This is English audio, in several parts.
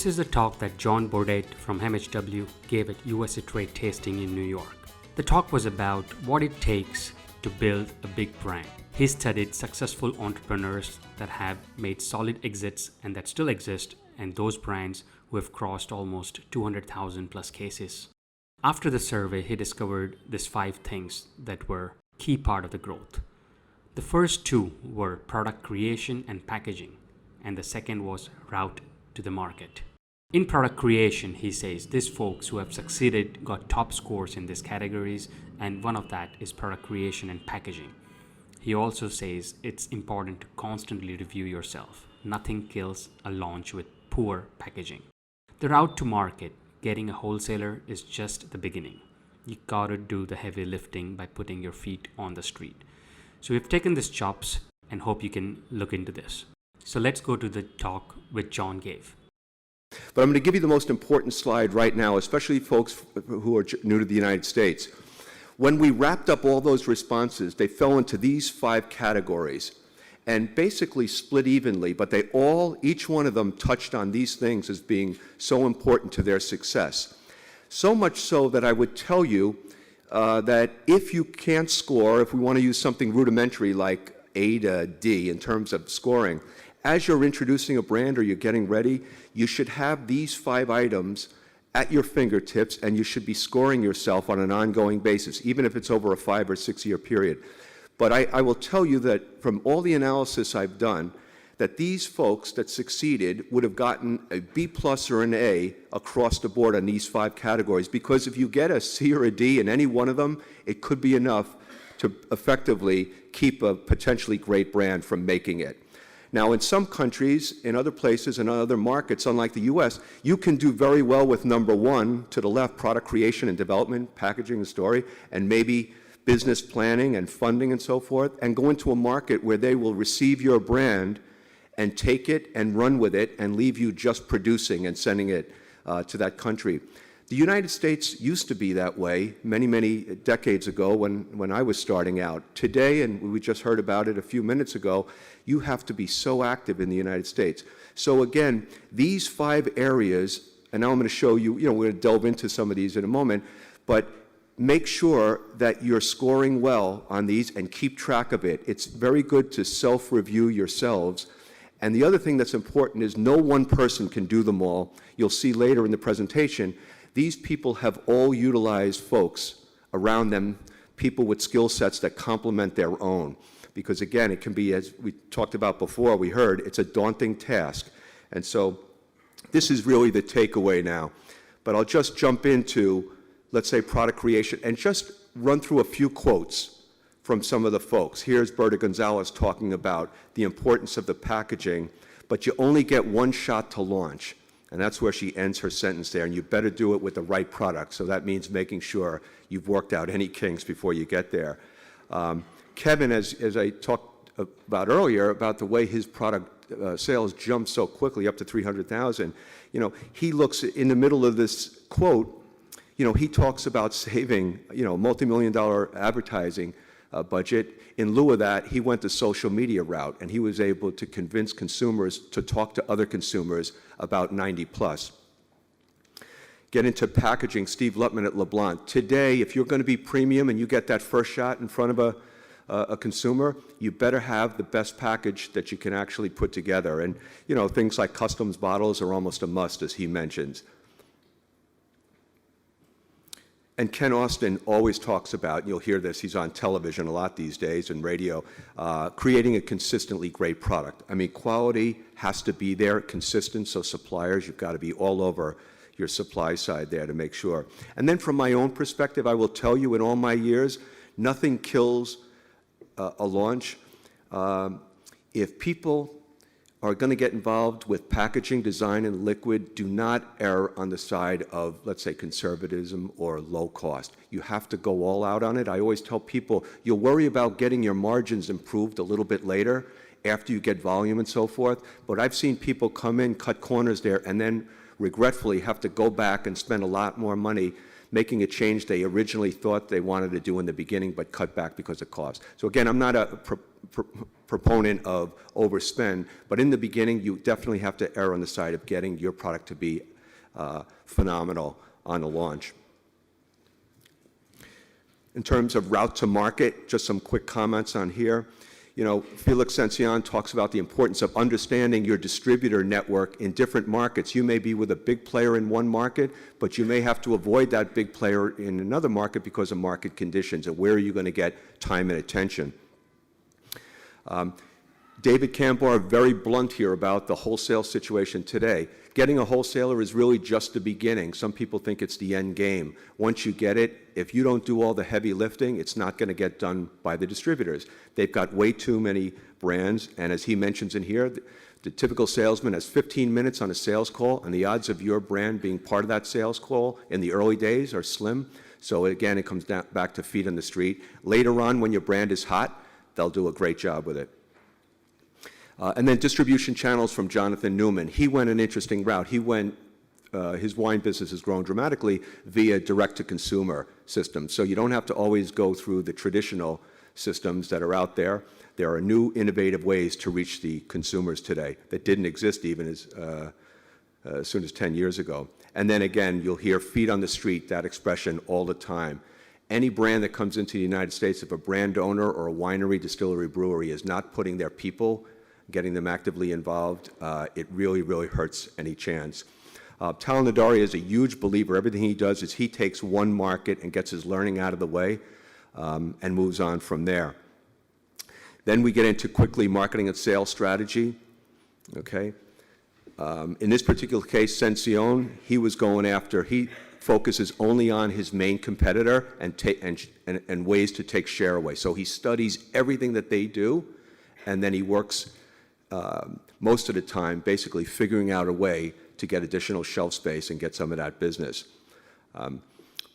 This is the talk that John Beaudette from MHW gave at USA Trade Tasting in New York. The talk was about what it takes to build a big brand. He studied successful entrepreneurs that have made solid exits and that still exist, and those brands who have crossed almost 200,000 plus cases. After the survey, he discovered these 5 things that were key part of the growth. The first 2 were product creation and packaging, and the second was route to the market. In product creation, he says these folks who have succeeded got top scores in these categories, and one of that is product creation and packaging. He also says it's important to constantly review yourself. Nothing kills a launch with poor packaging. The route to market, getting a wholesaler, is just the beginning. You gotta do the heavy lifting by putting your feet on the street. So we've taken these chops and hope you can look into this. So let's go to the talk which John gave. But I'm going to give you the most important slide right now, especially folks who are new to the United States. When we wrapped up all those responses, they fell into these 5 categories and basically split evenly, but they all, each one of them touched on these things as being so important to their success. So much so that I would tell you that if you can't score, if we want to use something rudimentary like A to D in terms of scoring, as you're introducing a brand or you're getting ready, you should have these 5 items at your fingertips, and you should be scoring yourself on an ongoing basis, even if it's over a 5 or 6 year period. But I will tell you that from all the analysis I've done, that these folks that succeeded would have gotten a B+ or an A across the board on these 5 categories, because if you get a C or a D in any one of them, it could be enough to effectively keep a potentially great brand from making it. Now, in some countries, in other places, in other markets, unlike the US, you can do very well with number 1 to the left, product creation and development, packaging and story, and maybe business planning and funding and so forth, and go into a market where they will receive your brand and take it and run with it and leave you just producing and sending it to that country. The United States used to be that way many, many decades ago when I was starting out. Today, and we just heard about it a few minutes ago, you have to be so active in the United States. So again, these 5 areas, and now I'm going to show you, we're going to delve into some of these in a moment, but make sure that you're scoring well on these and keep track of it. It's very good to self-review yourselves. And the other thing that's important is no one person can do them all. You'll see later in the presentation, these people have all utilized folks around them, people with skill sets that complement their own. Because again, it can be, as we talked about before, we heard, it's a daunting task. And so this is really the takeaway now. But I'll just jump into, let's say, product creation and just run through a few quotes from some of the folks. Here's Berta Gonzalez talking about the importance of the packaging, but you only get one shot to launch. And that's where she ends her sentence there, and you better do it with the right product. So that means making sure you've worked out any kinks before you get there. Kevin, as I talked about earlier, about the way his product sales jumped so quickly up to 300,000, he looks in the middle of this quote, he talks about saving, multi-million-dollar advertising budget. In lieu of that, he went the social media route, and he was able to convince consumers to talk to other consumers about 90+. Get into packaging, Steve Lutman at LeBlanc. Today, if you're going to be premium and you get that first shot in front of a consumer, you better have the best package that you can actually put together. And, things like customs bottles are almost a must, as he mentions. And Ken Austin always talks about, and you'll hear this, he's on television a lot these days and radio, creating a consistently great product. I mean, quality has to be there, consistent, so suppliers, you've got to be all over your supply side there to make sure. And then from my own perspective, I will tell you, in all my years, nothing kills a launch. If people are going to get involved with packaging, design, and liquid, do not err on the side of, let's say, conservatism or low cost. You have to go all out on it. I always tell people, you'll worry about getting your margins improved a little bit later after you get volume and so forth, but I've seen people come in, cut corners there, and then regretfully have to go back and spend a lot more money making a change they originally thought they wanted to do in the beginning, but cut back because of cost. So again, I'm not a proponent of overspend, but in the beginning, you definitely have to err on the side of getting your product to be phenomenal on the launch. In terms of route to market, just some quick comments on here. You know, Felix Sencion talks about the importance of understanding your distributor network in different markets. You may be with a big player in one market, but you may have to avoid that big player in another market because of market conditions, and where are you going to get time and attention. David Cambar, very blunt here about the wholesale situation today. Getting a wholesaler is really just the beginning. Some people think it's the end game. Once you get it, if you don't do all the heavy lifting, it's not going to get done by the distributors. They've got way too many brands, and as he mentions in here, the typical salesman has 15 minutes on a sales call, and the odds of your brand being part of that sales call in the early days are slim. So again, it comes back to feet on the street. Later on, when your brand is hot, they'll do a great job with it. And then distribution channels from Jonathan Newman. He went an interesting route. He went, his wine business has grown dramatically via direct-to-consumer systems. So you don't have to always go through the traditional systems that are out there. There are new innovative ways to reach the consumers today that didn't exist even as soon as 10 years ago. And then again, you'll hear feet on the street, that expression all the time. Any brand that comes into the United States, if a brand owner or a winery, distillery, brewery is not putting their people, getting them actively involved, it really, really hurts any chance. Tal Nadari is a huge believer. Everything he does is he takes one market and gets his learning out of the way and moves on from there. Then we get into quickly marketing and sales strategy. Okay. In this particular case, Sencion, he was going after, he focuses only on his main competitor and ways to take share away. So he studies everything that they do, and then he works most of the time basically figuring out a way to get additional shelf space and get some of that business.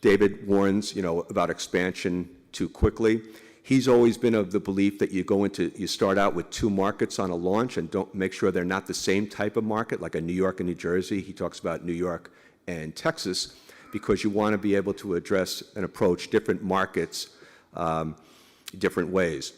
David warns, about expansion too quickly. He's always been of the belief that you start out with two markets on a launch and don't make sure they're not the same type of market, like a New York and New Jersey. He talks about New York and Texas, because you want to be able to address and approach different markets different ways.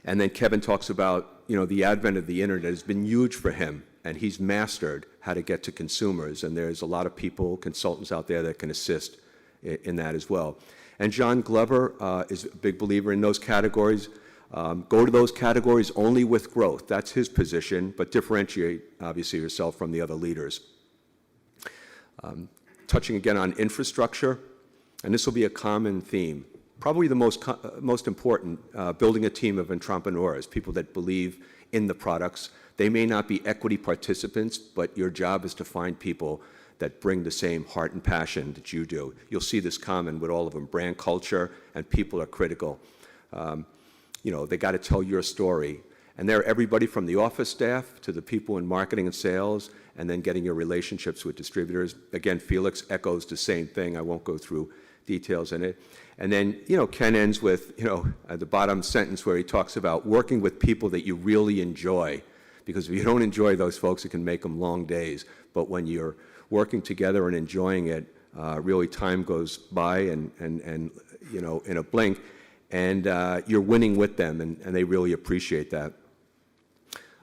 And then Kevin talks about, the advent of the internet has been huge for him, and he's mastered how to get to consumers. And there's a lot of people, consultants out there that can assist in that as well. And John Glover is a big believer in those categories. Go to those categories only with growth. That's his position, but differentiate, obviously, yourself from the other leaders. Touching again on infrastructure, and this will be a common theme. Probably the most important, building a team of entrepreneurs, people that believe in the products. They may not be equity participants, but your job is to find people that bring the same heart and passion that you do. You'll see this common with all of them. Brand culture and people are critical. They got to tell your story. And they're everybody from the office staff to the people in marketing and sales, and then getting your relationships with distributors. Again, Felix echoes the same thing. I won't go through details in it. And then, Ken ends with, at the bottom sentence where he talks about working with people that you really enjoy. Because if you don't enjoy those folks, it can make them long days. But when you're working together and enjoying it, really time goes by and in a blink, and you're winning with them, and they really appreciate that.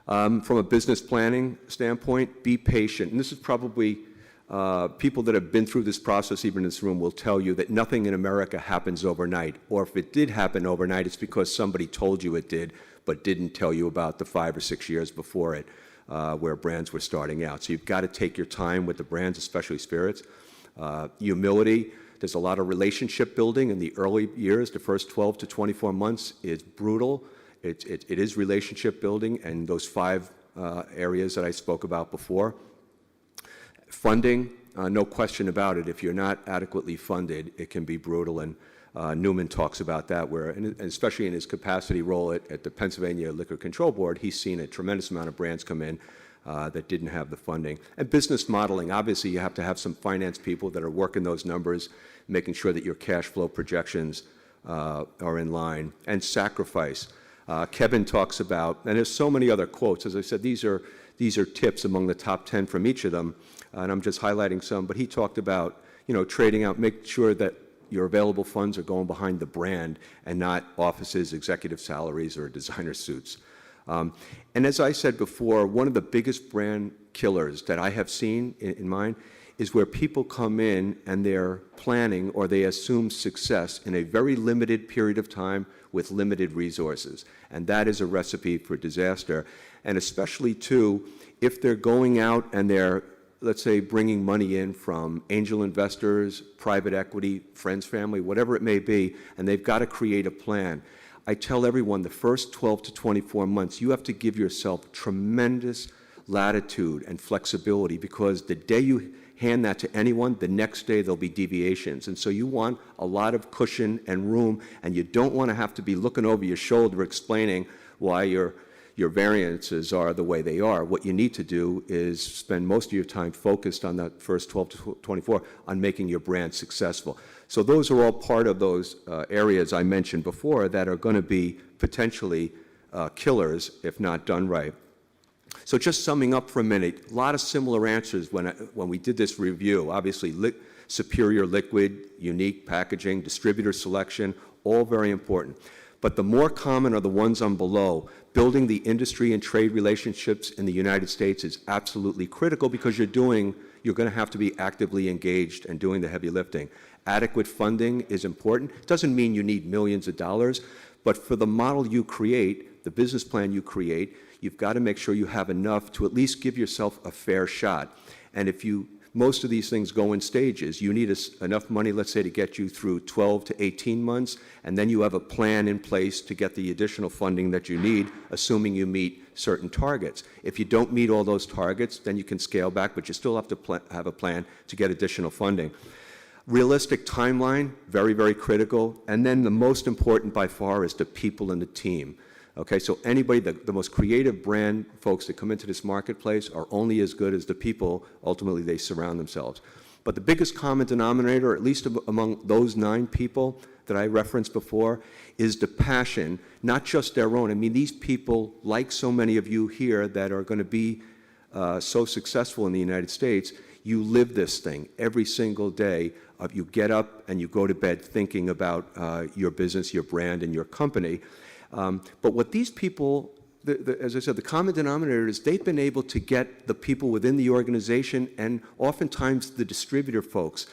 From a business planning standpoint, be patient. And this is probably people that have been through this process, even in this room, will tell you that nothing in America happens overnight. Or if it did happen overnight, it's because somebody told you it did, but didn't tell you about the 5 or 6 years before it, where brands were starting out. So you've got to take your time with the brands, especially spirits. Humility. There's a lot of relationship building in the early years. The first 12 to 24 months is brutal. It is relationship building, and those 5 areas that I spoke about before. Funding, no question about it. If you're not adequately funded, it can be brutal, and Newman talks about that, and especially in his capacity role at the Pennsylvania Liquor Control Board, he's seen a tremendous amount of brands come in that didn't have the funding. And business modeling, obviously you have to have some finance people that are working those numbers, making sure that your cash flow projections are in line. And sacrifice. Kevin talks about, and there's so many other quotes. As I said, these are tips among the top 10 from each of them, and I'm just highlighting some. But he talked about, trading out, make sure that your available funds are going behind the brand and not offices, executive salaries, or designer suits. And as I said before, one of the biggest brand killers that I have seen in mine is where people come in and they're planning or they assume success in a very limited period of time with limited resources. And that is a recipe for disaster. And especially, too, if they're going out and they're, let's say, bringing money in from angel investors, private equity, friends, family, whatever it may be, and they've got to create a plan. I tell everyone the first 12 to 24 months, you have to give yourself tremendous latitude and flexibility, because the day you hand that to anyone, the next day there'll be deviations. And so you want a lot of cushion and room, and you don't want to have to be looking over your shoulder explaining why your variances are the way they are. What you need to do is spend most of your time focused on that first 12 to 24 on making your brand successful. So those are all part of those areas I mentioned before that are going to be potentially killers if not done right. So just summing up for a minute, a lot of similar answers when we did this review. Obviously, superior liquid, unique packaging, distributor selection, all very important. But the more common are the ones on below. Building the industry and trade relationships in the United States is absolutely critical, because you're going to have to be actively engaged and doing the heavy lifting. Adequate funding is important. It doesn't mean you need millions of dollars, but for the model you create, the business plan you create, you've got to make sure you have enough to at least give yourself a fair shot. And most of these things go in stages. You need enough money, let's say, to get you through 12 to 18 months, and then you have a plan in place to get the additional funding that you need, assuming you meet certain targets. If you don't meet all those targets, then you can scale back, but you still have to have a plan to get additional funding. Realistic timeline, very, very critical. And then the most important by far is the people and the team. Okay, so anybody, the most creative brand folks that come into this marketplace are only as good as the people ultimately they surround themselves. But the biggest common denominator, at least among those 9 people that I referenced before, is the passion, not just their own. I mean, these people, like so many of you here that are going to be so successful in the United States, you live this thing every single day. You get up and you go to bed thinking about your business, your brand, and your company. But what these people, as I said, the common denominator is they've been able to get the people within the organization and oftentimes the distributor folks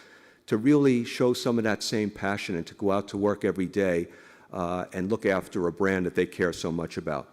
to really show some of that same passion and to go out to work every day and look after a brand that they care so much about.